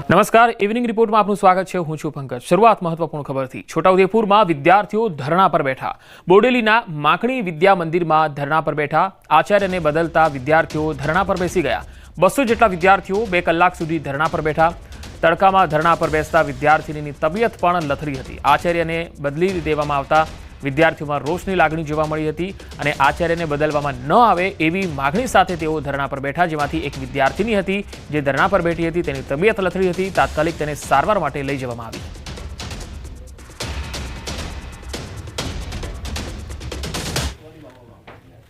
નમસ્કાર, ઇવનિંગ રિપોર્ટમાં આપનું સ્વાગત છે। હું છું પંકજ। શરૂઆત મહત્વપૂર્ણ ખબરથી। છોટાઉદેપુરમાં વિદ્યાર્થીઓ ધરણા પર બેઠા। બોડેલીના માખણી વિદ્યા મંદિરમાં ધરણા પર બેઠા। આચાર્યને બદલતા વિદ્યાર્થીઓ ધરણા પર બેસી ગયા। 200 જેટલા વિદ્યાર્થીઓ 2 કલાક સુધી ધરણા પર બેઠા। તડકામાં ધરણા પર બેસતા વિદ્યાર્થીની તબિયત પણ લથડી હતી। આચાર્યને બદલી દેવામાં આવતા વિદ્યાર્થીઓમાં રોષની લાગણી જોવા મળી હતી અને આચાર્યને બદલવામાં ન આવે એવી માગણી સાથે તેઓ ધરણા પર બેઠા, જેમાંથી એક વિદ્યાર્થીની હતી જે ધરણા પર બેઠી હતી, તેની તબિયત લથડી હતી। તાત્કાલિક તેને સારવાર માટે લઈ જવામાં આવી।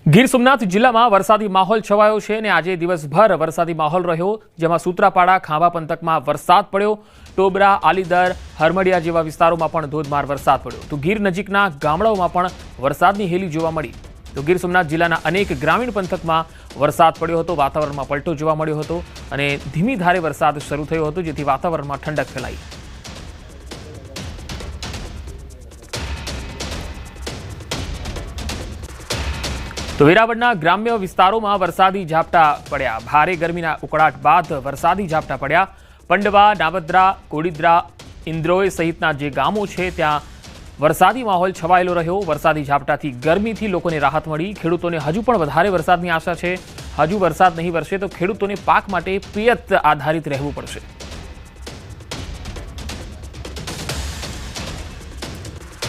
ગીર સોમનાથ જિલ્લામાં વરસાદી માહોલ છવાયો છે અને આજે દિવસભર વરસાદી માહોલ રહ્યો, જેમાં સૂત્રાપાડા ખાંભા પંથકમાં વરસાદ પડ્યો। ટોબરા, આલીદર, હરમડિયા જેવા વિસ્તારોમાં પણ ધોધમાર વરસાદ પડ્યો। તો ગીર નજીકના ગામડાઓમાં પણ વરસાદની હેલી જોવા મળી। તો ગીર સોમનાથ જિલ્લાના અનેક ગ્રામીણ પંથકમાં વરસાદ પડ્યો હતો। વાતાવરણમાં પલટો જોવા મળ્યો હતો અને ધીમી ધારે વરસાદ શરૂ થયો હતો, જેથી વાતાવરણમાં ઠંડક ફેલાઈ। તો વેરાવળના ગ્રામ્ય વિસ્તારોમાં વરસાદી ઝાપટા પડ્યા। ભારે ગરમીના ઉકળાટ બાદ વરસાદી ઝાપટા પડ્યા। પંડવા, નાવદ્રા, કોડીદ્રા, ઇન્દ્રોય સહિતના જે ગામો છે ત્યાં વરસાદી માહોલ છવાયેલો રહ્યો। વરસાદી ઝાપટાથી ગરમીથી લોકોને રાહત મળી। ખેડૂતોને હજુ પણ વધારે વરસાદની આશા છે। હજુ વરસાદ નહીં વરસે તો ખેડૂતોને પાક માટે પિયત આધારિત રહેવું પડશે।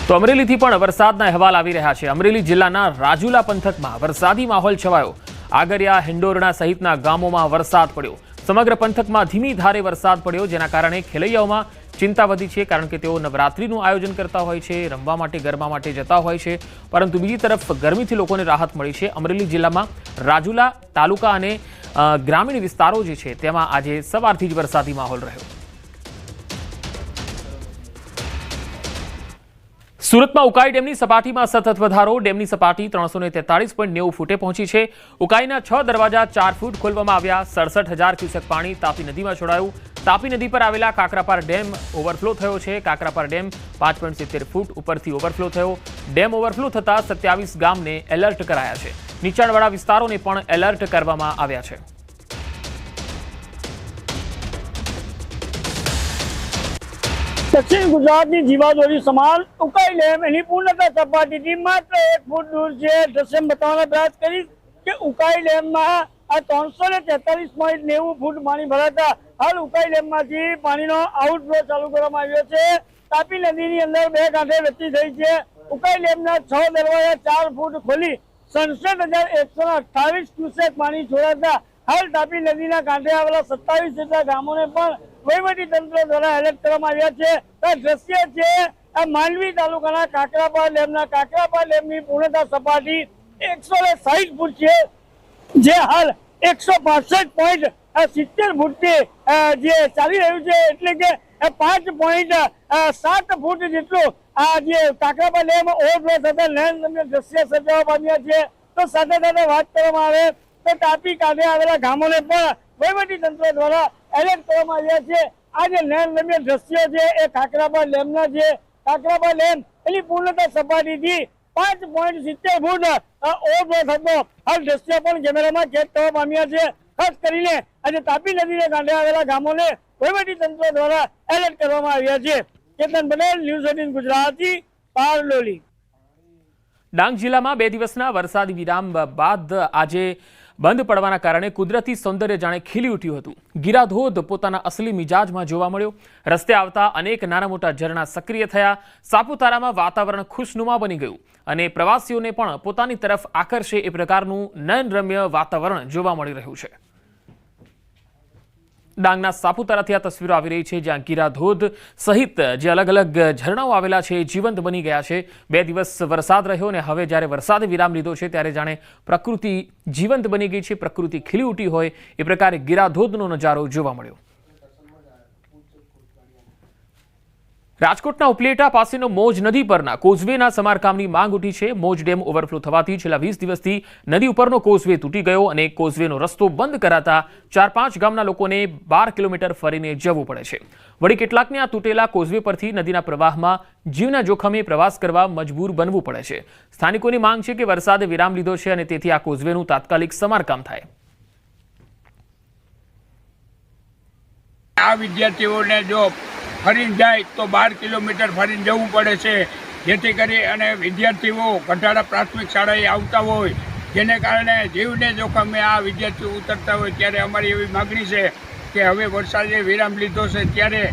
તો અમરેલીથી પણ વરસાદના અહેવાલ આવી રહ્યા છે। અમરેલી જિલ્લાના રાજુલા પંથકમાં વરસાદી માહોલ છવાયો। આગરિયા, હિંડોરણા સહિતના ગામોમાં વરસાદ પડ્યો। સમગ્ર પંથકમાં ધીમી ધારે વરસાદ પડ્યો, જેના કારણે ખેલૈયાઓમાં ચિંતા વધી છે, કારણ કે તેઓ નવરાત્રિનું આયોજન કરતા હોય છે, રમવા માટે, ગરબા માટે જતા હોય છે, પરંતુ બીજી તરફ ગરમીથી લોકોને રાહત મળી છે। અમરેલી જિલ્લામાં રાજુલા તાલુકા અને ગ્રામીણ વિસ્તારો જે છે તેમાં આજે સવારથી જ વરસાદી માહોલ રહ્યો। સુરતમાં ઉકાઈ ડેમની સપાટીમાં સતત વધારો। ડેમની સપાટી 343.90 ફૂટે પહોંચી છે। ઉકાઈના 6 દરવાજા 4 ફૂટ ખોલવામાં આવ્યા। 67,000 ક્યુસેક પાણી તાપી નદીમાં છોડાયું। તાપી નદી પર આવેલા કાકરાપાર ડેમ ઓવરફ્લો થયો છે। કાકરાપાર ડેમ 5.70 ફૂટ ઉપરથી ઓવરફ્લો થયો। ડેમ ઓવરફ્લો થતાં 27 ગામને એલર્ટ કરાયા છે। નીચાણવાળા વિસ્તારોને પણ એલર્ટ કરવામાં આવ્યા છે। दक्षिण गुजरात की जीवादोरी समान उकाई डैम एनी पूर्णता सपाटी मात्र 1 फूट दूर से दृश्य बताने प्रयास करी कि उकाई डैम में आ 343.90 फूट पानी भराता हाल उकाई डैम में पानी नो आउटफ्लो चालू करवामां आव्यो छे। तापी नदी ની અંદર બે કાંઠે વહેતી થઈ છે। ઉકાઈ ડેમ ના 6 દરવાજા 4 ફૂટ ખોલી 67,128 ક્યુસેક પાણી છોડાતા હાલ તાપી નદીના કાંઠે આવેલા 27 જેટલા ગામોને પણ વહીવટી તંત્ર દ્વારા એલર્ટ કરવામાં આવ્યા છે। આ દ્રશ્ય છે આ માંડવી તાલુકાના કાકરાપાર ડેમના। કાકરાપાર ડેમની પૂર્ણતા સપાટી 160 ફૂટ છે, જે હાલ 165.70 ફૂટથી જે ચાલી રહ્યું છે, એટલે કે 5.7 ફૂટ જેટલું આ જે કાકરાપાર ડેમ ઓવરફ્લો થતા નયનરમ્ય દ્રશ્ય સર્જાવા પામ્યા છે। તો સાથે સાથે વાત કરવામાં આવે તો તાપી કાંઠે આવેલા ગામોને પણ વહીવટી તંત્ર દ્વારા એલર્ટ કરવામાં આવ્યા છે। આ જે નયનરમ્ય દ્રશ્યો છે એ કાકરાપાર ડેમના છે। કાકરાપાર ડેમ એની પૂર્ણતા સપાટીથી 5.70 ફૂટ ઓવરફ્લો થતો હાલ દ્રશ્ય પણ કેમેરામાં કેદ થવા પામ્યા છે। ખાસ કરીને આજે તાપી નદીને કાંઠે આવેલા ગામોને વહીવટી તંત્ર દ્વારા એલર્ટ કરવામાં આવ્યા છે। કેતન પટેલ, ન્યૂઝ 18 ગુજરાતી, પારલોલી। ડાંગ જિલ્લામાં 2 દિવસના વરસાદી વિરામ બાદ આજે બંધ પડવાના કારણે કુદરતી સૌંદર્ય જાણે ખીલી ઉઠ્યું હતું। ગીરાધોધ પોતાના અસલી મિજાજમાં જોવા મળ્યો। રસ્તે આવતા અનેક નાના મોટા ઝરણા સક્રિય થયા। સાપુતારામાં વાતાવરણ ખુશનુમા બની ગયું અને પ્રવાસીઓને પણ પોતાની તરફ આકર્ષે એ પ્રકારનું નયનરમ્ય વાતાવરણ જોવા મળી રહ્યું છે। ડાંગના સાપુતારાથી આ તસવીરો આવી રહી છે, જ્યાં ગીરાધોધ સહિત જે અલગ અલગ ઝરણાઓ આવેલા છે એ જીવંત બની ગયા છે। 2 દિવસ વરસાદ રહ્યો અને હવે જ્યારે વરસાદે વિરામ લીધો છે ત્યારે જાણે પ્રકૃતિ જીવંત બની ગઈ છે, પ્રકૃતિ ખીલી ઉઠી હોય એ પ્રકારે ગીરાધોધનો નજારો જોવા મળ્યો। રાજકોટના ઉપલેટા પાસેનો મોજ નદી પરના કોઝવેના સમારકામની માંગ ઉઠી છે। મોજ ડેમ ઓવરફ્લો થવાથી છેલ્લા 20 દિવસથી નદી ઉપરનો કોઝવે તૂટી ગયો અને કોઝવેનો રસ્તો બંધ કરાતા 4-5 ગામના લોકોને 12 કિલોમીટર ફરીને જવું પડે છે। વળી કેટલાકને આ તૂટેલા કોઝવે પરથી નદીના પ્રવાહમાં જીવના જોખમે પ્રવાસ કરવા મજબૂર બનવું પડે છે। સ્થાનિકોની માંગ છે કે વરસાદે વિરામ લીધો છે અને તેથી આ કોઝવેનું તાત્કાલિક સમારકામ થાય। આ વિદ્યાર્થીઓને જો ફરીને જાય તો 12 કિલોમીટર ફરીને જવું પડે છે, જેથી કરી અને વિદ્યાર્થીઓ ગઢાડા પ્રાથમિક શાળાએ આવતા હોય, જેને કારણે જીવને જોખમે આ વિદ્યાર્થીઓ ઉતરતા હોય. ત્યારે અમારી એવી માગણી છે કે હવે વરસાદે વિરામ લીધો છે ત્યારે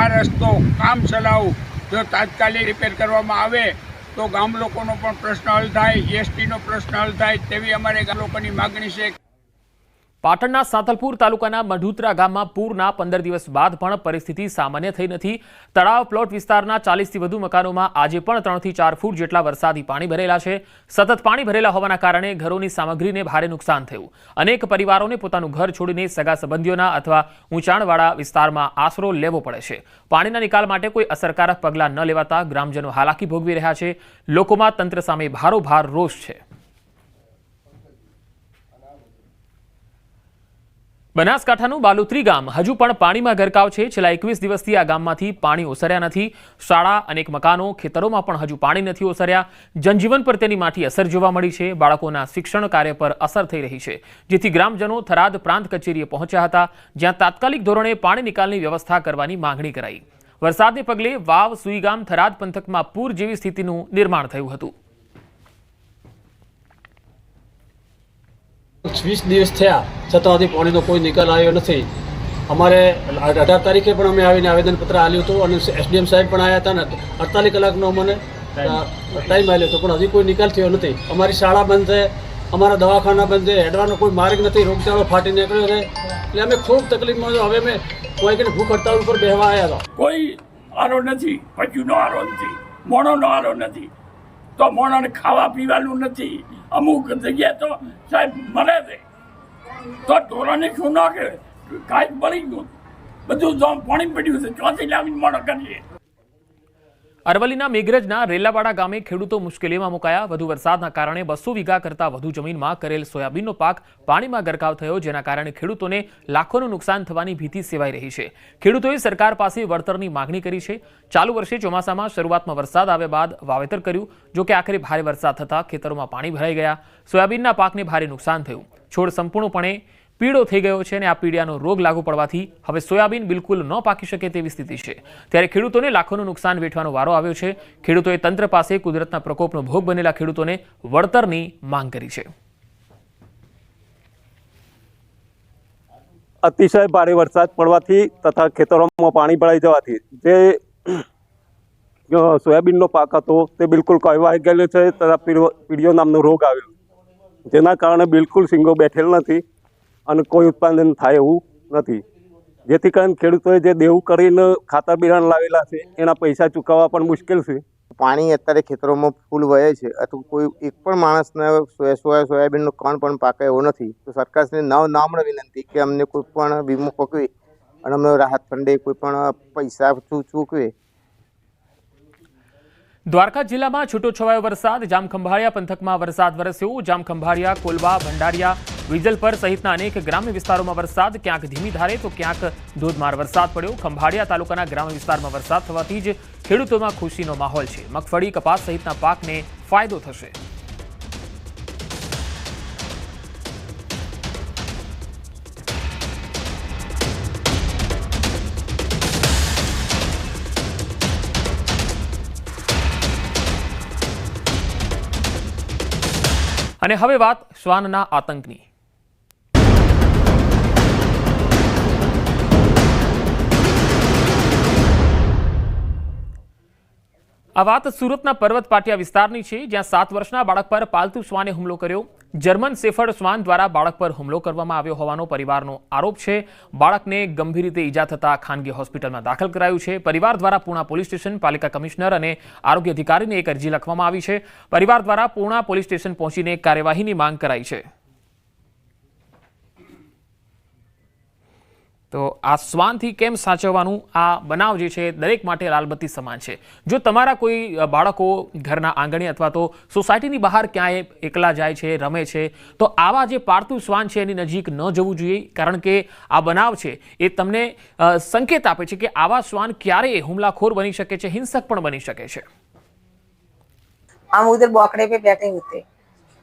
આ રસ્તો કામ ચલાવ જો તાત્કાલિક રિપેર કરવામાં આવે તો ગામ લોકોનો પણ પ્રશ્ન હલ થાય, એસટીનો પ્રશ્ન હલ થાય, તેવી અમારે ગામ લોકોની માગણી છે. પાટણના સાંતલપુર તાલુકાના મઢુત્રા ગામમાં પૂરના 15 દિવસ બાદ પણ પરિસ્થિતિ સામાન્ય થઈ નથી. તળાવ પ્લોટ વિસ્તારના 40થી વધુ મકાનોમાં આજે પણ 3 થી 4 ફૂટ જેટલા વરસાદી પાણી ભરેલા છે. સતત પાણી ભરેલા હોવાના કારણે ઘરોની સામગ્રીને ભારે નુકસાન થયું. અનેક પરિવારોને પોતાનું ઘર છોડીને સગા સંબંધીઓના અથવા ઊંચાણવાળા વિસ્તારમાં આશરો લેવો પડે છે. પાણીના નિકાલ માટે કોઈ અસરકારક પગલાં ન લેવાતા ગ્રામજનો હાલાકી ભોગવી રહ્યા છે. લોકોમાં તંત્ર સામે ભારોભાર રોષ છે. બનાસકાંઠાનું બાલુત્રી ગામ હજુ પણ પાણીમાં ગરકાવ છે. છેલ્લા 21 દિવસથી આ ગામમાંથી પાણી ઓસર્યા નથી. શાળા, અનેક મકાનો, ખેતરોમાં પણ હજુ પાણી નથી ઓસર્યા. જનજીવન પર તેની માઠી અસર જોવા મળી છે. બાળકોના શિક્ષણ કાર્ય પર અસર થઈ રહી છે, જેથી ગ્રામજનો થરાદ પ્રાંત કચેરીએ પહોંચ્યા હતા, જ્યાં તાત્કાલિક ધોરણે પાણી નિકાલની વ્યવસ્થા કરવાની માંગણી કરાઈ. વરસાદને પગલે વાવ, સુઈગામ, થરાદ પંથકમાં પૂર જેવી સ્થિતિનું નિર્માણ થયું હતું. 20 દિવસ થયા છતાં હજી પાણીનો કોઈ નિકાલ આવ્યો નથી. અમારે 18 તારીખે પણ અમે આવીને આવેદનપત્ર આપ્યું હતું અને એસડીએમ સાહેબ પણ આવ્યા હતા ને 48 કલાકનો અમને ટાઈમ આપ્યો હતો, પણ હજી કોઈ નિકાલ થયો નથી. અમારી શાળા બંધ છે, અમારા દવાખાના બંધ છે, હેડવાનો કોઈ માર્ગ નથી, રોગચાળો ફાટી નીકળ્યો છે. એટલે અમે ખૂબ તકલીફમાં. હવે અમે કોઈ કે ભૂખ હડતાળ ઉપર બેસવા આવ્યા હતા. કોઈ આરો નથી, પશુનો આરો નથી, મોણોનો આરો નથી, તો મોણોને ખાવા પીવાનું નથી. અમુક જગ્યાએ તો સાહેબ મળે છે તો ઢોરાને શું ના કે કાંઈ બળી ગયું, બધું પાણી પડ્યું છે, ચોથી લાવીને મોડો કરીએ. અરવલ્લીના મેઘરજના રેલાવાડા ગામે ખેડૂતો મુશ્કેલીમાં મુકાયા. વધુ વરસાદના કારણે 200 વીઘા કરતાં વધુ જમીનમાં કરેલ સોયાબીનનો પાક પાણીમાં ગરકાવ થયો, જેના કારણે ખેડૂતોને લાખોનું નુકસાન થવાની ભીતિ સેવાઈ રહી છે. ખેડૂતોએ સરકાર પાસે વળતરની માગણી કરી છે. ચાલુ વર્ષે ચોમાસામાં શરૂઆતમાં વરસાદ આવ્યા બાદ વાવેતર કર્યું, જો કે આખરે ભારે વરસાદ થતાં ખેતરોમાં પાણી ભરાઈ ગયા. સોયાબીનના પાકને ભારે નુકસાન થયું. છોડ સંપૂર્ણપણે પીળો થઈ ગયો છે અને આ પીડિયાનો રોગ લાગુ પડવાથી હવે સોયાબીન બિલકુલ ન પાકી શકે તેવી સ્થિતિ છે. ત્યારે ખેડૂતોને લાખોનું નુકસાન વેઠવાનો વારો આવ્યો છે. ખેડૂતોએ તંત્ર પાસે કુદરતના પ્રકોપનો ભોગ બનેલા ખેડૂતોને વળતરની માંગ કરી છે. અતિશય ભારે વરસાદ પડવાથી તથા ખેતરોમાં પાણી ભરાઈ જવાથી જે સોયાબીનનો પાક હતો તે બિલકુલ કહેવાઈ ગયેલો છે તથા પીળિયો નામનો રોગ આવ્યો, જેના કારણે બિલકુલ સિંગો બેઠેલ નથી અને કોઈ ઉત્પાદન થાય એવું નથી. જેથી કરીને ખેડૂતોએ જે દેવું કરીને ખાતર બિયારણ લાવેલા છે એના પૈસા ચૂકવવા પણ મુશ્કેલ છે. પાણી અત્યારે ખેતરોમાં ફૂલ વહે છે, અથવા કોઈ એક પણ માણસને સોયાબીનનો કણ પણ પાકે એવો નથી. તો સરકારશ્રીને નમ્ર વિનંતી કે અમને કોઈ પણ વીમો પકવે અને અમને રાહત ફંડે કોઈ પણ પૈસા ચૂકવે. દ્વારકા જિલ્લામાં છૂટોછવાયો વરસાદ. જામખંભાળિયા પંથકમાં વરસાદ વરસ્યો. જામખંભાળિયા, કોલવા, ભંડારિયા, વિજલપર સહિતના અનેક ગ્રામ્ય વિસ્તારોમાં વરસાદ, ક્યાંક ધીમી ધારે તો ક્યાંક ધોધમાર વરસાદ પડ્યો. ખંભાળિયા તાલુકાના ગ્રામ્ય વિસ્તારમાં વરસાદ થવાથી જ ખેડૂતોમાં ખુશીનો માહોલ છે. મગફળી, કપાસ સહિતના પાકને ફાયદો થશે. અને હવે વાત શ્વાનના આતંકની. આ વાત સુરતના પર્વત પાટિયા વિસ્તારની છે, જ્યાં 7 વર્ષના બાળક પર પાલતુ શ્વાને હુમલો કર્યો. જર્મન શેફર્ડ શ્વાન દ્વારા બાળક પર હુમલો કરવામાં આવ્યો હોવાનો પરિવારનો આરોપ છે. બાળકને ગંભીર રીતે ઈજા થતા ખાનગી હોસ્પિટલમાં દાખલ કરાયું છે. પરિવાર દ્વારા પૂર્ણા પોલીસ સ્ટેશન, પાલિકા કમિશનર અને આરોગ્ય અધિકારીને એક અરજી લખવામાં આવી છે. પરિવાર દ્વારા પૂર્ણા પોલીસ સ્ટેશન પહોંચીને કાર્યવાહીની માંગ કરાઈ છે. તો આ શ્વાનથી કેમ સાચવવાનું, આ બનાવ જે છે દરેક માટે લાલબત્તી સમાન છે. જો તમારા કોઈ બાળકો ઘરના આંગણે અથવા તો સોસાયટીની બહાર ક્યાંય એકલા જાય છે, રમે છે, તો આવા જે પાળતું શ્વાન છે એની નજીક ન જવું જોઈએ, કારણ કે આ બનાવ છે એ તમને સંકેત આપે છે કે આવા શ્વાન ક્યારે હુમલાખોર બની શકે છે, હિંસક પણ બની શકે છે. हम उधर बौखड़े पे बैठे होते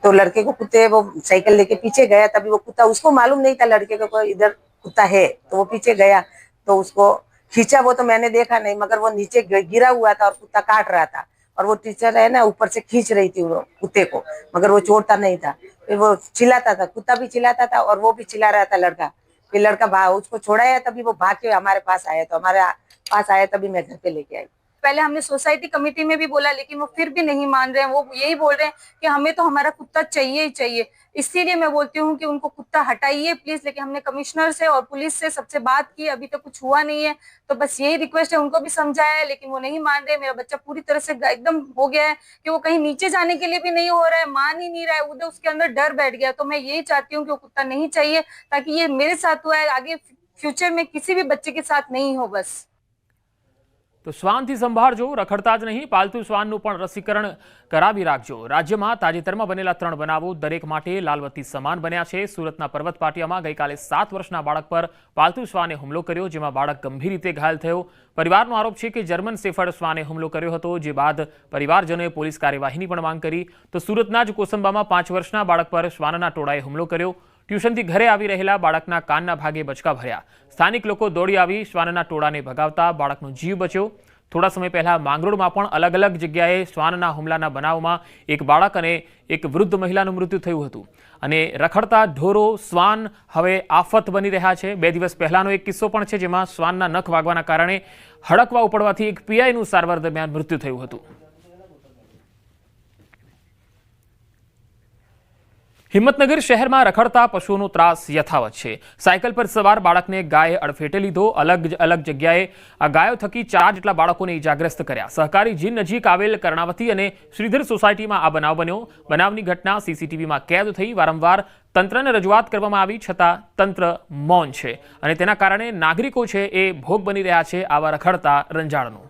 तो लड़के को कुत्ते वो साइकिल लेके पीछे गया, तभी वो कुत्ता उसको मालूम नहीं था लड़के को इधर कुत्ता है, तो वो पीछे गया तो तो उसको खींचा, वो तो मैंने देखा नहीं, मगर वो नीचे गिरा हुआ था और कुत्ता काट रहा था और वो टीचर है ना ऊपर से खींच रही थी वो कुत्ते को, मगर वो छोड़ता नहीं था। फिर वो चिल्लाता था, कुत्ता भी चिल्लाता था और वो भी चिल्ला रहा था लड़का। फिर लड़का भाग, उसको छोड़ाया तभी वो भाग के हमारे पास आया, तो हमारे पास आया तभी मैं घर पे लेके आई। पहले हमने सोसाइटी कमेटी में भी बोला, लेकिन वो फिर भी नहीं मान रहे हैं। वो यही बोल रहे हैं कि हमें तो हमारा कुत्ता चाहिए ही चाहिए। इसीलिए मैं बोलती हूँ कि उनको कुत्ता हटाइए प्लीज। लेकिन हमने कमिश्नर से और पुलिस से सबसे बात की, अभी तक कुछ हुआ नहीं है। तो बस यही रिक्वेस्ट है, उनको भी समझाया है लेकिन वो नहीं मान रहे। मेरा बच्चा पूरी तरह से एकदम हो गया है कि वो कहीं नीचे जाने के लिए भी नहीं हो रहा है, मान ही नहीं रहा है, उधर उसके अंदर डर बैठ गया। तो मैं यही चाहती हूँ कि वो कुत्ता नहीं चाहिए, ताकि ये मेरे साथ हुआ है आगे फ्यूचर में किसी भी बच्चे के साथ नहीं हो। बस તો શ્વાનથી સંભાળજો, રખડતા જ નહીં, પાલતુ શ્વાનનું પણ રસીકરણ કરાવી રાખજો। રાજ્યમાં તાજેતરમાં બનેલા 3 બનાવો દરેક માટે લાલબત્તી સમાન બન્યા છે। સુરતના પર્વત પાટિયામાં ગઈકાલે 7 વર્ષના બાળક પર પાલતુ શ્વાને હુમલો કર્યો, જેમાં બાળક ગંભીર રીતે ઘાયલ થયો। પરિવારનો આરોપ છે કે જર્મન શેફર્ડ શ્વાને હુમલો કર્યો હતો, જે બાદ પરિવારજનોએ પોલીસ કાર્યવાહીની પણ માંગ કરી। તો સુરતના જ કોસંબામાં 5 વર્ષના બાળક પર શ્વાનના ટોળાએ હુમલો કર્યો। ટ્યુશનથી ઘરે આવી રહેલા બાળકના કાનના ભાગે બચકા ભર્યા। સ્થાનિક લોકો દોડી આવી શ્વાનના ટોળાને ભગાવતા બાળકનો જીવ બચ્યો। થોડા સમય પહેલા માંગરોળમાં પણ અલગ અલગ જગ્યાએ શ્વાનના હુમલાના બનાવમાં એક બાળક અને એક વૃદ્ધ મહિલાનું મૃત્યુ થયું હતું। અને રખડતા ઢોરો શ્વાન હવે આફત બની રહ્યા છે। 2 દિવસ પહેલાનો એક કિસ્સો પણ છે, જેમાં શ્વાનના નખ વાગવાના કારણે હડકવા ઉપડવાથી એક પીઆઈનું સારવાર દરમિયાન મૃત્યુ થયું હતું। હિંમતનગર શહેરમાં રખડતા પશુઓનો ત્રાસ યથાવત છે। સાયકલ પર સવાર બાળકને ગાયે અડફેટે લીધો। અલગ અલગ જગ્યાએ આ ગાયો થકી 4 જેટલા બાળકોને ઇજાગ્રસ્ત કર્યા। સહકારી જીન નજીક આવેલ કર્ણાવતી અને શ્રીધર સોસાયટીમાં આ બનાવ બન્યો। બનાવની ઘટના સીસીટીવીમાં કેદ થઈ। વારંવાર તંત્રને રજૂઆત કરવામાં આવી છતાં તંત્ર મૌન છે અને તેના કારણે નાગરિકો છે એ ભોગ બની રહ્યા છે આવા રખડતા રંજાડનો।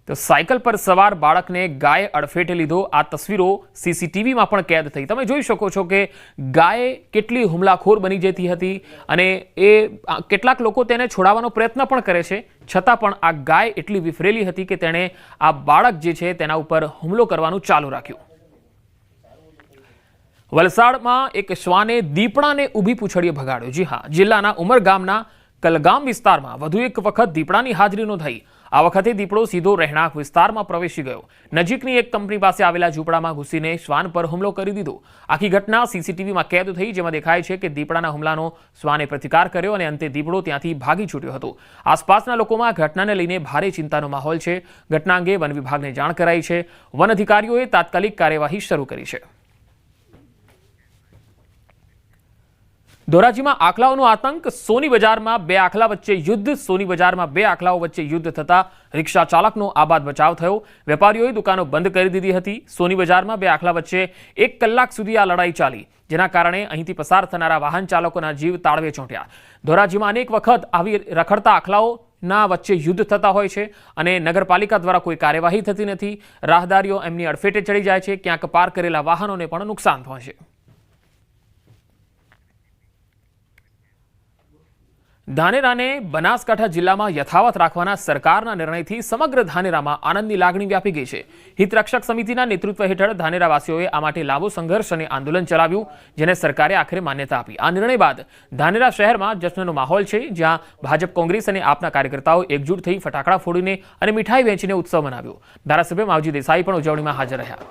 તો સાયકલ પર સવાર બાળકને ગાયે અડફેટે લીધો। આ તસવીરો સીસીટીવીમાં પણ કેદ થઈ। તમે જોઈ શકો છો કે ગાય કેટલી હુમલાખોર બની જતી હતી અને એ કેટલાક લોકો તેને છોડાવવાનો પ્રયત્ન પણ કરે છે, છતાં પણ આ ગાય એટલી વિફરેલી હતી કે તેણે આ બાળક જે છે તેના ઉપર હુમલો કરવાનું ચાલુ રાખ્યું। વલસાડમાં એક શ્વાને દીપડાને ઊભી પૂંછડીએ ભગાડ્યો। જી હા, જિલ્લાના ઉમરગામના કલગામ વિસ્તારમાં વધુ એક વખત દીપડાની હાજરી નોંધાઈ। આ વખતે દીપડો સીધો રહેણાંક વિસ્તારમાં પ્રવેશી ગયો। નજીકની એક કંપની પાસે આવેલા ઝૂંપડામાં ઘૂસીને શ્વાન પર હુમલો કરી દીધો। આખી ઘટના સીસીટીવીમાં કેદ થઈ, જેમાં દેખાય છે કે દીપડાના હુમલાનો શ્વાને પ્રતિકાર કર્યો અને અંતે દીપડો ત્યાંથી ભાગી છૂટ્યો હતો। આસપાસના લોકોમાં ઘટનાને લઈને ભારે ચિંતાનો માહોલ છે। ઘટના અંગે વન વિભાગને જાણ કરાઈ છે। વન અધિકારીઓએ તાત્કાલિક કાર્યવાહી શરૂ કરી છે। ધોરાજીમાં આખલાઓનો આતંક। સોની બજારમાં 2 આખલા વચ્ચે યુદ્ધ। સોની બજારમાં 2 આખલાઓ વચ્ચે યુદ્ધ થતા રિક્ષા ચાલકનો આબાદ બચાવ થયો। વેપારીઓએ દુકાનો બંધ કરી દીધી હતી। સોની બજારમાં 2 આખલા વચ્ચે 1 કલાક સુધી આ લડાઈ ચાલી, જેના કારણે અહીંથી પસાર થનારા વાહન ચાલકોના જીવ તાળવે ચોંટ્યા। ધોરાજીમાં અનેક વખત આવી રખડતા આખલાઓના વચ્ચે યુદ્ધ થતા હોય છે અને નગરપાલિકા દ્વારા કોઈ કાર્યવાહી થતી નથી। રાહદારીઓ એમની અડફેટે ચડી જાય છે। ક્યાંક પાર કરેલા વાહનોને પણ નુકસાન પહોંચે। ધાનેરાને બનાસકાંઠા જિલ્લામાં યથાવત રાખવાના સરકારના નિર્ણયથી સમગ્ર ધાનેરામાં આનંદની લાગણી વ્યાપી ગઈ છે। હિતરક્ષક સમિતિના નેતૃત્વ હેઠળ ધાનેરાવાસીઓએ આ માટે લાંબો સંઘર્ષ અને આંદોલન ચલાવ્યું, જેને સરકારે આખરે માન્યતા આપી। આ નિર્ણય બાદ ધાનેરા શહેરમાં જશ્નનો માહોલ છે, જ્યાં ભાજપ, કોંગ્રેસ અને આપના કાર્યકર્તાઓ એકજૂટ થઈ ફટાકડા ફોડીને અને મીઠાઈ વહેંચીને ઉત્સવ મનાવ્યો। ધારાસભ્ય માવજી દેસાઈ પણ ઉજવણીમાં હાજર રહ્યા।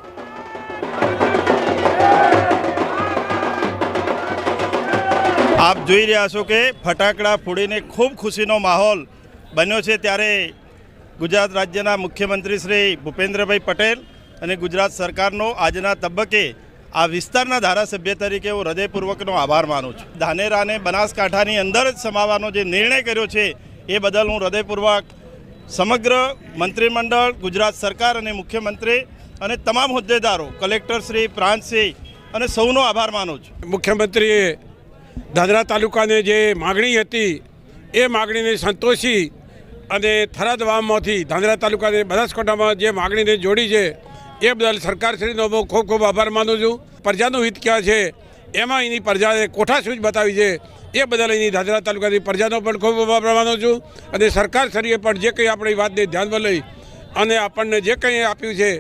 આપ જોઈ રહ્યા છો કે ફટાકડા ફોડીને ખૂબ ખુશીનો માહોલ બન્યો છે। ત્યારે ગુજરાત રાજ્યના મુખ્યમંત્રી શ્રી ભૂપેન્દ્રભાઈ પટેલ અને ગુજરાત સરકારનો આજના તબક્કે આ વિસ્તારના ધારાસભ્ય તરીકે હું હૃદયપૂર્વકનો આભાર માનું છું। ધાનેરાને બનાસકાંઠાની અંદર જ સમાવવાનો જે નિર્ણય કર્યો છે એ બદલ હું હૃદયપૂર્વક સમગ્ર મંત્રીમંડળ, ગુજરાત સરકાર અને મુખ્યમંત્રી અને તમામ હોદ્દેદારો, કલેક્ટરશ્રી, પ્રાંતશ્રી અને સૌનો આભાર માનું છું। મુખ્યમંત્રીએ ધાનેરા તાલુકાને જે માગણી હતી એ માગણીને સંતોષી અને થરાદ વાવમાંથી ધાનેરા તાલુકાને બનાસકાંઠામાં જે માગણીને જોડી છે એ બદલ સરકારશ્રીનો હું ખૂબ ખૂબ આભાર માનું છું। પ્રજાનું હિત ક્યાં છે એમાં એની પ્રજાએ કોઠાસૂઝ બતાવી છે એ બદલ એની ધાનેરા તાલુકાની પ્રજાનો પણ ખૂબ આભાર માનું છું। અને સરકારશ્રીએ પણ જે કંઈ આપણી વાતને ધ્યાનમાં લઈ અને આપણને જે કંઈ આપ્યું છે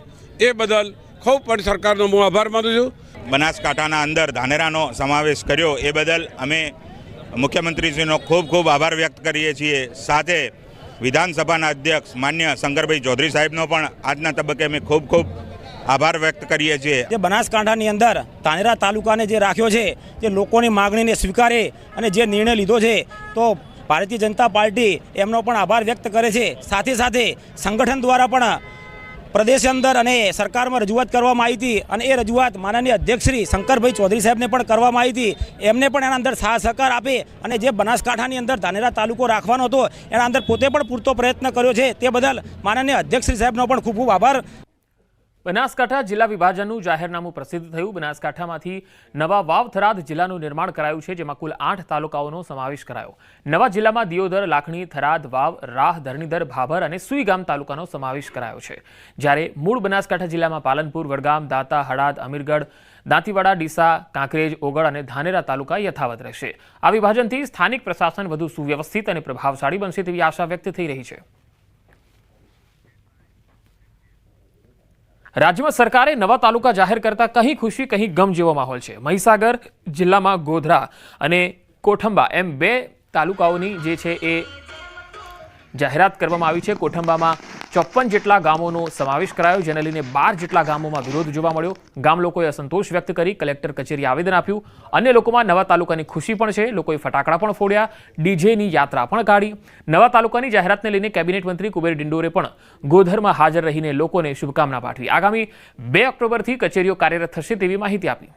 એ બદલ ખૂબ પણ સરકારનો હું આભાર માનું છું. બનાસકાંઠાના અંદર ધાનેરાનો સમાવેશ કર્યો એ બદલ અમે મુખ્યમંત્રીશ્રીનો ખૂબ ખૂબ આભાર વ્યક્ત કરીએ છીએ. સાથે વિધાનસભાના અધ્યક્ષ માન્ય શંકરભાઈ ચૌધરી સાહેબનો પણ આજના તબક્કે અમે ખૂબ ખૂબ આભાર વ્યક્ત કરીએ છીએ. જે બનાસકાંઠાની અંદર ધાનેરા તાલુકાને જે રાખ્યો છે જે લોકોની માગણીને સ્વીકારે અને જે નિર્ણય લીધો છે તો ભારતીય જનતા પાર્ટી એમનો પણ આભાર વ્યક્ત કરે છે. સાથે સાથે સંગઠન દ્વારા પણ પ્રદેશ અંદર અને સરકારમાં રજૂઆત કરવામાં આવી હતી અને એ રજૂઆત માનનીય અધ્યક્ષ શ્રી શંકરભાઈ ચૌધરી સાહેબને પણ કરવામાં આવી હતી. એમને પણ એના અંદર સાથ સહકાર આપે અને જે બનાસકાંઠાની અંદર ધાનેરા તાલુકો રાખવાનો હતો એના અંદર પોતે પણ પૂરતો પ્રયત્ન કર્યો છે. તે બદલ માનનીય અધ્યક્ષ શ્રી સાહેબનો પણ ખૂબ ખૂબ આભાર. બનાસકાંઠા જિલ્લા વિભાજનનું જાહેરનામું પ્રસિદ્ધ થયું. બનાસકાંઠામાંથી નવા વાવ થરાદ જિલ્લાનું નિર્માણ કરાયું છે, જેમાં કુલ 8 તાલુકાઓનો સમાવેશ કરાયો. નવા જિલ્લામાં દિયોદર, લાખણી, થરાદ, વાવ, રાહ, ધરણીધર, ભાભર અને સુઈગામ તાલુકાનો સમાવેશ કરાયો છે. જ્યારે મૂળ બનાસકાંઠા જિલ્લામાં પાલનપુર, વડગામ, દાંતા, હળાદ, અમીરગઢ, દાંતીવાડા, ડીસા, કાંકરેજ, ઓગળ અને ધાનેરા તાલુકા યથાવત રહેશે. આ વિભાજનથી સ્થાનિક પ્રશાસન વધુ સુવ્યવસ્થિત અને પ્રભાવશાળી બનશે તેવી આશા વ્યક્ત થઈ રહી છે. રાજ્યમાં સરકારે નવા તાલુકા જાહેર કરતા કहीं ખુશી કहीं ગમ જેવો માહોલ છે. મહીસાગર જિલ્લામાં ગોધરા અને કોઠંબા એમ 2 તાલુકાઓની જે છે એ જાહેરાત કરવામાં આવી છે. કોઠંબામાં 54 જેટલા ગામોનો સમાવેશ કરાયો, જેને લઈને 12 જેટલા ગામોમાં વિરોધ જોવા મળ્યો. ગામ લોકોએ અસંતોષ વ્યક્ત કરી કલેક્ટર કચેરી આવેદન આપ્યું. અન્ય લોકોમાં નવા તાલુકાની ખુશી પણ છે. લોકોએ ફટાકડા પણ ફોડ્યા, ડીજેની યાત્રા પણ કાઢી. નવા તાલુકાની જાહેરાતને લઈને કેબિનેટ મંત્રી કુબેર ડિંડોરે પણ ગોધરમાં હાજર રહીને લોકોને શુભકામના પાઠવી. આગામી 2 ઓક્ટોબરથી કચેરીઓ કાર્યરત થશે તેવી માહિતી આપી.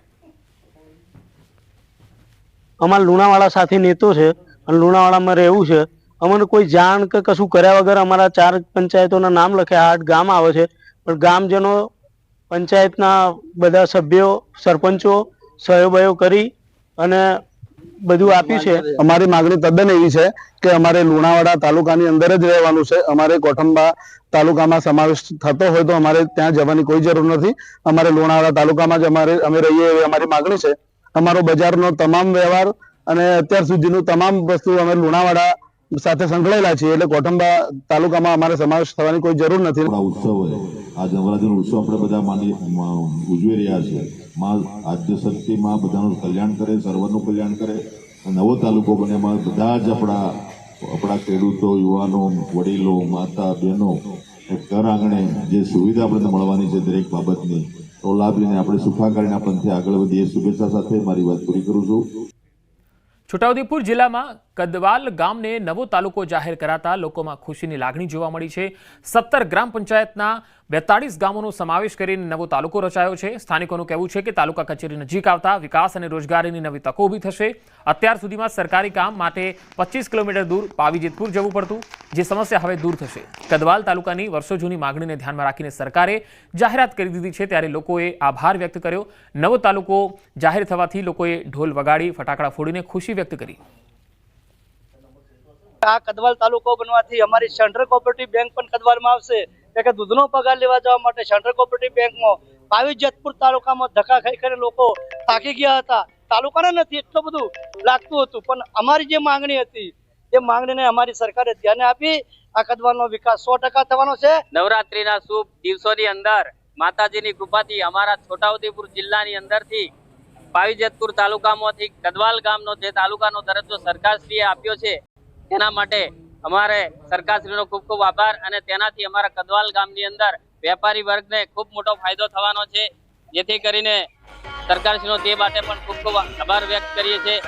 અમારા લુણાવાડા સાથે નેતો છે અને લુણાવાડામાં રહેવું છે. અમને કોઈ જાણ કે કશું કર્યા વગર અમારા 4 પંચાયતોના નામ લખ્યા, 8 ગામ આવે છે, પણ ગામજનો પંચાયતના બધા સભ્યો, સરપંચો સહયોગ કરી અને બધું આપ્યું છે. અમારી માંગણી તદ્દન એવી છે કે અમારે લુણાવાડા તાલુકાની અંદર જ રહેવાનું છે. અમારે કોઠંબા તાલુકામાં સમાવેશ થતો હોય તો અમારે ત્યાં જવાની કોઈ જરૂર નથી. અમારે લુણાવાડા તાલુકામાં જ અમે રહીએ એવી અમારી માંગણી છે. અમારો બજારનો તમામ વ્યવહાર અને અત્યાર સુધીનું તમામ વસ્તુ અમે લુણાવાડા સાથે સંકળાયેલા છીએ, એટલે કોઠંબા તાલુકામાં અમારે સમાવેશ થવાની કોઈ જરૂર નથી. ઉત્સવ હોય આ નવરાત્રીનો ઉત્સવ આપણે બધા ઉજવી રહ્યા છીએ. માં આદ્યશક્તિ માં બધાનું કલ્યાણ કરે, સર્વનું કલ્યાણ કરે. નવો તાલુકો બને એમાં બધા જ આપણા ખેડૂતો, યુવાનો, વડીલો, માતા, બહેનો ઘર આંગણે જે સુવિધા આપણને મળવાની છે દરેક બાબતની તો લાભ લઈને આપણે સુખાકારીને આપણને આગળ વધીએ. શુભેચ્છા સાથે મારી વાત પૂરી કરું છું. છોટાઉદેપુર જિલ્લામાં કદવાલ ગામને નવો તાલુકો જાહેર કરાતા લોકોમાં ખુશીની લાગણી જોવા મળી છે. 17 ગ્રામ પંચાયતના 42 ગામોનો સમાવેશ કરીને નવો તાલુકો રચાયો છે. સ્થાનિકોનું કહેવું છે કે તાલુકા કચેરી નજીક આવતા વિકાસ અને રોજગારીની નવી તકો ઊભી થશે. અત્યાર સુધીમાં સરકારી કામ માટે 25 કિલોમીટર દૂર પાવીજેતપુર જવું પડતું, જે સમસ્યા હવે દૂર થશે. કદવાલ તાલુકાની વર્ષો જૂની માગણીને ધ્યાનમાં રાખીને સરકારે જાહેરાત કરી દીધી છે, ત્યારે લોકોએ આભાર વ્યક્ત કર્યો. નવો તાલુકો જાહેર થવાથી લોકોએ ઢોલ વગાડી, ફટાકડા ફોડીને ખુશી વ્યક્ત કરી. આ કદવાલ તાલુકો બનવાથી અમારી સેન્ટ્રલ કોઓપરેટિવ બેંક પણ કદવાલમાં આવશે. કે દૂધનો પગાર લેવા જવા માટે સેન્ટ્રલ કોઓપરેટિવ બેંકમાં પાવીજેતપુર તાલુકામાં ધક્કા ખાઈ ખાઈને લોકો થાકી ગયા હતા. તાલુકાને નથી એટલું બધું લાગતું હતું, પણ અમારી જે માંગણી હતી એ માંગણીને અમારી સરકારે ધ્યાન આપી. આ કદવાલનો વિકાસ 100% થવાનો છે. નવરાત્રીના શુભ દિવસોની અંદર માતાજીની કૃપાથી અમારા છોટાઉદેપુર જિલ્લાની અંદરથી પાવીજેતપુર તાલુકામાંથી કદવાલ ગામનો જે તાલુકાનો દરજ્જો સરકારશ્રીએ આપ્યો છે તેના માટે અમારે સરકારશ્રીનો ખૂબ ખૂબ આભાર. અને તેનાથી અમારા કદવાલ ગામની અંદર વેપારી વર્ગને ખૂબ મોટો ફાયદો થવાનો છે, જેથી કરીને સરકારશ્રીનો તે માટે પણ ખૂબ ખૂબ આભાર વ્યક્ત કરીએ છીએ.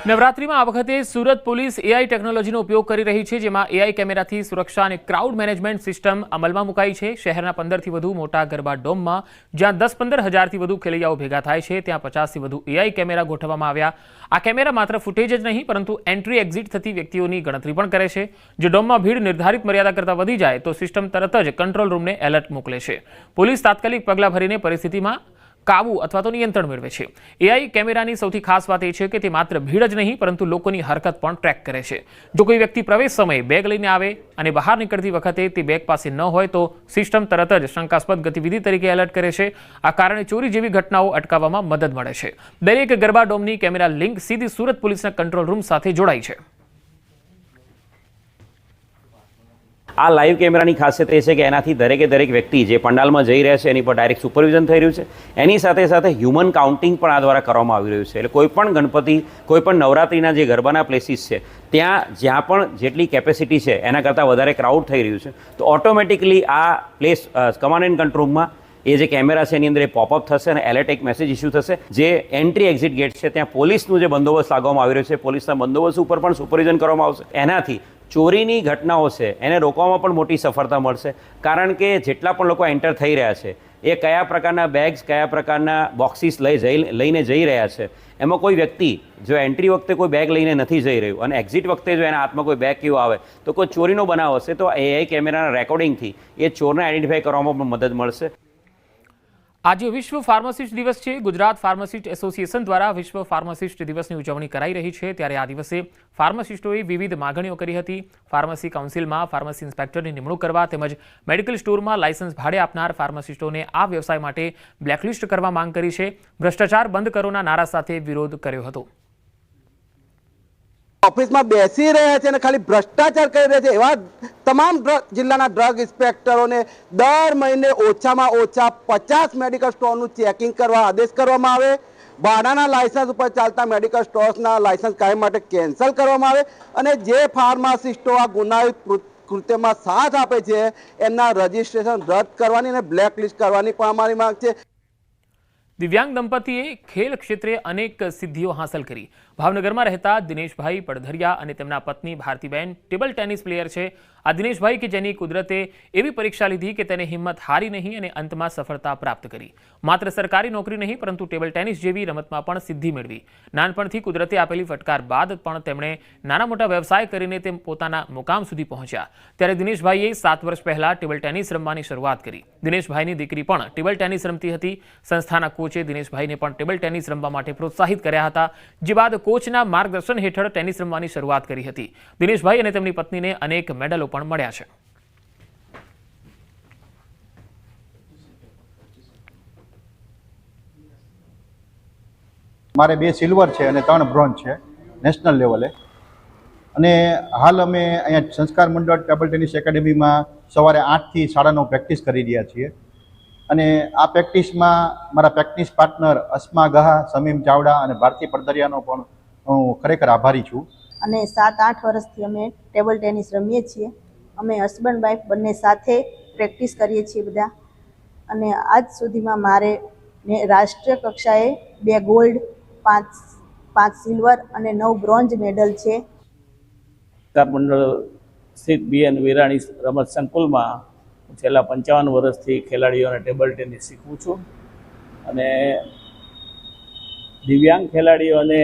નવરાત્રીમાં આ વખતે સુરત પોલીસ એઆઈ ટેકનોલોજીનો ઉપયોગ કરી રહી છે, જેમાં એઆઈ કેમેરાથી સુરક્ષા અને ક્રાઉડ મેનેજમેન્ટ સિસ્ટમ અમલમાં મુકાઈ છે. શહેરના 15થી વધુ મોટા ગરબા ડોમમાં જ્યાં 10-15 હજારથી વધુ ખેલૈયાઓ ભેગા થાય છે, ત્યાં 50થી વધુ એઆઈ કેમેરા ગોઠવવામાં આવ્યા. આ કેમેરા માત્ર ફૂટેજ જ નહીં, પરંતુ એન્ટ્રી એક્ઝિટ થતી વ્યક્તિઓની ગણતરી પણ કરે છે. જો ડોમમાં ભીડ નિર્ધારિત મર્યાદા કરતાં વધી જાય તો સિસ્ટમ તરત જ કંટ્રોલ રૂમને એલર્ટ મોકલે છે. પોલીસ તાત્કાલિક પગલાં ભરીને પરિસ્થિતિમાં કાબુ અથવા તો નિયંત્રણ મેળવે છે. એઆઈ કેમેરાની સૌથી ખાસ વાત એ છે કે તે માત્ર ભીડ જ નહીં, પરંતુ લોકોની હરકત પણ ટ્રેક કરે છે. જો કોઈ વ્યક્તિ પ્રવેશ સમયે બેગ લઈને આવે અને બહાર નીકળતી વખતે તે બેગ પાસે ન હોય તો સિસ્ટમ તરત જ શંકાસ્પદ ગતિવિધિ તરીકે એલર્ટ કરે છે. આ કારણે ચોરી જેવી ઘટનાઓ અટકાવવામાં મદદ મળે છે. દરેક ગરબા ડોમની કેમેરા લિંક સીધી સુરત પોલીસના કંટ્રોલ રૂમ સાથે જોડાઈ છે. આ લાઈવ કેમેરાની ખાસિયત એ છે કે એનાથી દરેકે દરેક વ્યક્તિ જે પંડાલમાં જઈ રહ્યા છે એની પર ડાયરેક્ટ સુપરવિઝન થઈ રહ્યું છે. એની સાથે સાથે હ્યુમન કાઉન્ટિંગ પણ આ દ્વારા કરવામાં આવી રહ્યું છે. એટલે કોઈ પણ ગણપતિ, કોઈ પણ નવરાત્રિના જે ગરબાના પ્લેસીસ છે ત્યાં જ્યાં પણ જેટલી કેપેસિટી છે એના કરતાં વધારે ક્રાઉડ થઈ રહ્યું છે તો ઓટોમેટિકલી આ પ્લેસ કમાન્ડ એન્ડ કંટ્રોલ રૂમમાં એ જે કેમેરા છે એની અંદર એ પોપઅપ થશે અને એલર્ટ એક મેસેજ ઇસ્યુ થશે. જે એન્ટ્રી એક્ઝિટ ગેટ છે ત્યાં પોલીસનું જે બંદોબસ્ત લાગવામાં આવી રહ્યો છે, પોલીસના બંદોબસ્ત ઉપર પણ સુપરવિઝન કરવામાં આવશે. એનાથી ચોરીની ઘટનાઓ છે એને રોકવામાં પણ મોટી સફળતા મળશે. કારણ કે જેટલા પણ લોકો એન્ટર થઈ રહ્યા છે એ કયા પ્રકારના બેગ્સ, કયા પ્રકારના બોક્સીસ લઈને જઈ રહ્યા છે, એમાં કોઈ વ્યક્તિ જો એન્ટ્રી વખતે કોઈ બેગ લઈને નથી જઈ રહ્યું અને એક્ઝિટ વખતે જો એના હાથમાં કોઈ બેગ કેવું આવે તો કોઈ ચોરીનો બનાવ હશે તો AI કેમેરાના રેકોર્ડિંગથી એ ચોરને આઈડેન્ટિફાઈ કરવામાં પણ મદદ મળશે. આજે વિશ્વ ફાર્માસિસ્ટ દિવસ છે. ગુજરાત ફાર્માસિસ્ટ એસોસિએશન દ્વારા વિશ્વ ફાર્માસિસ્ટ દિવસની ઉજવણી કરાઈ રહી છે. ત્યારે આ દિવસે ફાર્માસિસ્ટોએ વિવિધ માગણીઓ કરી હતી. ફાર્મસી કાઉન્સિલમાં ફાર્મસી ઇન્સ્પેક્ટરની નિમણૂક કરવા તેમજ મેડિકલ સ્ટોરમાં લાયસન્સ ભાડે આપનાર ફાર્માસિસ્ટોને આ વ્યવસાય માટે બ્લેકલિસ્ટ કરવા માંગ કરી છે. ભ્રષ્ટાચાર બંધ કરોના નારા સાથે વિરોધ કર્યો હતો. ઓફિસમાં બેસી રહ્યા છે અને ખાલી ભ્રષ્ટાચાર કરી રહ્યા છે એવા તમામ જિલ્લાના ડ્રગ ઇન્સ્પેક્ટરોને દર મહિને ઓછામાં ઓછા 50 મેડિકલ સ્ટોરનું ચેકિંગ કરવા આદેશ કરવામાં આવે. ભાડાના લાયસન્સ ઉપર ચાલતા મેડિકલ સ્ટોર્સના લાયસન્સ કાયમ માટે કેન્સલ કરવામાં આવે અને જે ફાર્માસિસ્ટો આ ગુનાહિત કૃત્યમાં સાથ આપે છે એમના રજીસ્ટ્રેશન રદ કરવાની અને બ્લેકલિસ્ટ કરવાની પણ અમારી માંગ છે. દિવ્યાંગ દંપતીએ ખેલ ક્ષેત્રે અનેક સિદ્ધિઓ હાંસલ કરી. ભાવનગરમાં રહેતા દિનેશભાઈ પડધરિયા અને તેમના પત્ની ભારતીબેન ટેબલ ટેનિસ પ્લેયર છે. આ દિનેશભાઈ કે જેની કુદરતે એવી પરીક્ષા લીધી કે તેને હિંમત હારી નહીં અને અંતમાં સફળતા પ્રાપ્ત કરી. માત્ર સરકારી નોકરી નહીં પરંતુ ટેબલ ટેનિસ જેવી રમતમાં પણ સિદ્ધિ મેળવી. નાનપણથી કુદરતે આપેલી ફટકાર બાદ પણ તેમણે નાના મોટા વ્યવસાય કરીને તેમ પોતાના મુકામ સુધી પહોંચ્યા. ત્યારે દિનેશભાઈએ 7 વર્ષ પહેલા ટેબલ ટેનિસ રમવાની શરૂઆત કરી. દિનેશભાઈની દીકરી પણ ટેબલ ટેનિસ રમતી હતી. સંસ્થાના કોચે દિનેશભાઈને પણ ટેબલ ટેનિસ રમવા માટે પ્રોત્સાહિત કર્યા હતા. જે બાદ કોચના માર્ગદર્શન હેઠળ ટેનિસ રમવાની શરૂઆત કરી હતી. દિનેશભાઈ અને તેમની પત્નીને અનેક મેડલો પણ મળ્યા છે. મારે 2 સિલ્વર છે અને 3 બ્રોન્ઝ છે નેશનલ લેવલે. અને હાલ અમે અહીંયા સંસ્કાર મંડળ ટેબલ ટેનિસ એકેડેમીમાં સવારે 8 થી 9:30 પ્રેક્ટિસ કરી રહ્યા છીએ. અને આ પ્રેક્ટિસમાં મારા પ્રેક્ટિસ પાર્ટનર અસ્મા ગહા, સમીમ ચાવડા અને ભારતી પડદરિયાનો પણ હું ખરેખર આભારી છું. અને 7-8 વર્ષથી અમે ટેબલ ટેનિસ રમીએ છીએ. અમે હસબન્ડ વાઈફ બંને સાથે પ્રેક્ટિસ કરીએ છીએ બધા. અને આજ સુધીમાં મારે રાષ્ટ્રીય કક્ષાએ 2 ગોલ્ડ, 5 સિલ્વર અને 9 બ્રોન્ઝ મેડલ છે. મંડળ સ્થિત BN વિરાણી રમત સંકુલમાં છેલ્લા 55 વર્ષથી ખેલાડીઓને ટેબલ ટેનિસ શીખવું છું. અને દિવ્યાંગ ખેલાડીઓને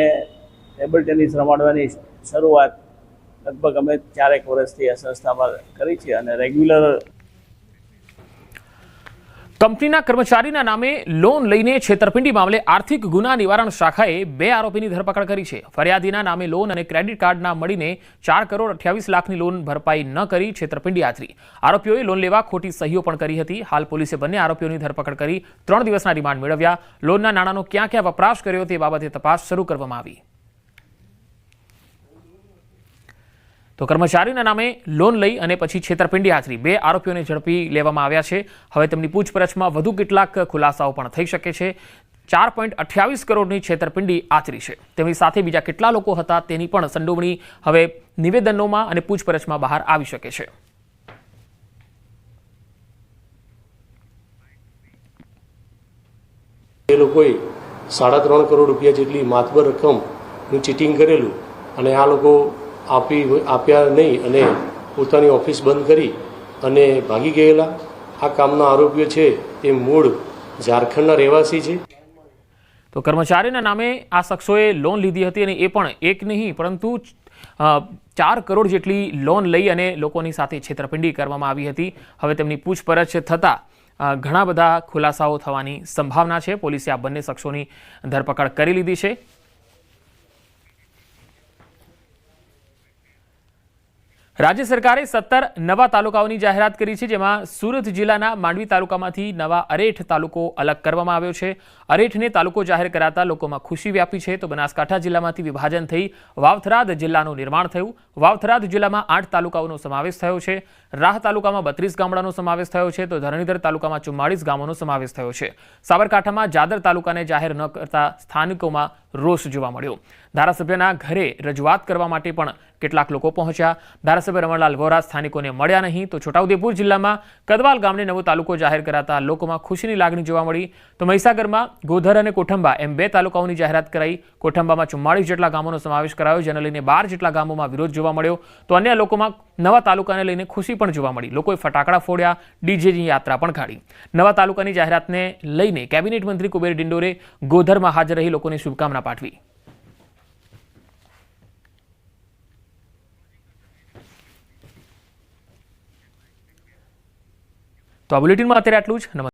ટેબલ ટેનિસ રમાડવાની શરૂઆત લગભગ અમે 4 વર્ષથી આ સંસ્થામાં કરી છે અને રેગ્યુલર. કંપનીના કર્મચારીના નામે લોન લઈને છેતરપિંડી મામલે આર્થિક ગુના નિવારણ શાખાએ 2 આરોપીની ધરપકડ કરી છે. ફરિયાદીના નામે લોન અને ક્રેડિટ કાર્ડના મળીને 4,28 લાખની લોન ભરપાઈ ન કરી છેતરપિંડી આચરી. આરોપીઓએ લોન લેવા ખોટી સહીઓ પણ કરી હતી. હાલ પોલીસે બંને આરોપીઓની ધરપકડ કરી 3 દિવસના રિમાન્ડ મેળવ્યા. લોનના નાણાંનો ક્યાં ક્યાં વપરાશ કર્યો તે બાબતે તપાસ શરૂ કરવામાં આવી. તો કર્મચારીના નામે લોન લઈ અને પછી છેતરપિંડી આચરી 2 આરોપીઓને ઝડપી લેવામાં આવ્યા છે. હવે તેમની પૂછપરછમાં વધુ કેટલાક ખુલાસાઓ પણ થઈ શકે છે. 4.28 કરોડની છેતરપિંડી આચરી છે. તેમની સાથે બીજા કેટલા લોકો હતા તેની પણ સંડોવણી હવે નિવેદનોમાં અને પૂછપરછમાં બહાર આવી શકે છે. એ લોકોએ 3.5 કરોડ રૂપિયા જેટલી માતબર રકમનું ચીટિંગ કરેલું અને આ લોકો આપ્યા નહીં અને પોતાની ઓફિસ બંધ કરી અને ભાગી ગયેલા. આ કામના આરોપીઓ છે તે મૂળ ઝારખંડના રહેવાસી છે. તો કર્મચારીના નામે આ શખ્સોએ લોન લીધી હતી અને એ પણ એક નહીં પરંતુ 4 કરોડ જેટલી લોન લઈ અને લોકોની સાથે છેતરપિંડી કરવામાં આવી હતી. હવે તેમની પૂછપરછ થતાં ઘણા બધા ખુલાસાઓ થવાની સંભાવના છે. પોલીસે આ બંને શખ્સોની ધરપકડ કરી લીધી છે. રાજ્ય સરકારે 17 નવા તાલુકાઓની જાહેરાત કરી છે, જેમાં સુરત જિલ્લાના માંડવી તાલુકામાંથી નવા અરેઠ તાલુકો અલગ કરવામાં આવ્યો છે। અરેઠને તાલુકો જાહેર કરાતા લોકોમાં ખુશી વ્યાપી છે, તો બનાસકાંઠા જિલ્લામાંથી વિભાજન થઈ વાવથરાદ જિલ્લાનું નિર્માણ થયું। વાવથરાદ જિલ્લામાં 8 તાલુકાઓનો સમાવેશ થયો છે। રાહ તાલુકામાં 32 ગામડાનો સમાવેશ થયો છે, તો ધરણીધર તાલુકામાં 44 ગામોનો સમાવેશ થયો છે। સાબરકાંઠામાં જાદર તાલુકાને જાહેર ન કરતા સ્થાનિકોમાં રોષ જોવા મળ્યો। ધારાસભ્યના ઘરે રજૂઆત કરવા માટે પણ કેટલાક લોકો પહોંચ્યા। ધારાસભ્ય રમણલાલ વોરા સ્થાનિકોને મળ્યા નહીં, તો છોટાઉદેપુર જિલ્લામાં કદવાલ ગામને નવો તાલુકો જાહેર કરાતા લોકોમાં ખુશીની લાગણી જોવા મળી। તો મહીસાગરમાં ગોધર અને કોઠંબા એમ 2 તાલુકાઓની જાહેરાત કરાઈ। કોઠંબામાં 44 જેટલા ગામોનો સમાવેશ કરાયો, જેને લઈને 12 જેટલા ગામોમાં વિરોધ જોવા મળ્યો। તો અન્ય લોકોમાં નવા તાલુકાને લઈને ખુશી પણ જોવા મળી। લોકોએ ફટાકડા ફોડ્યા, ડીજેની યાત્રા પણ કાઢી। નવા તાલુકાની જાહેરાતને લઈને કેબિનેટ મંત્રી કુબેર ડિંડોરે ગોધરમાં હાજર રહી લોકોને શુભકામના પાઠવી। તો આ બુલેટિનમાં અત્યારે આટલું જ। નમસ્કાર।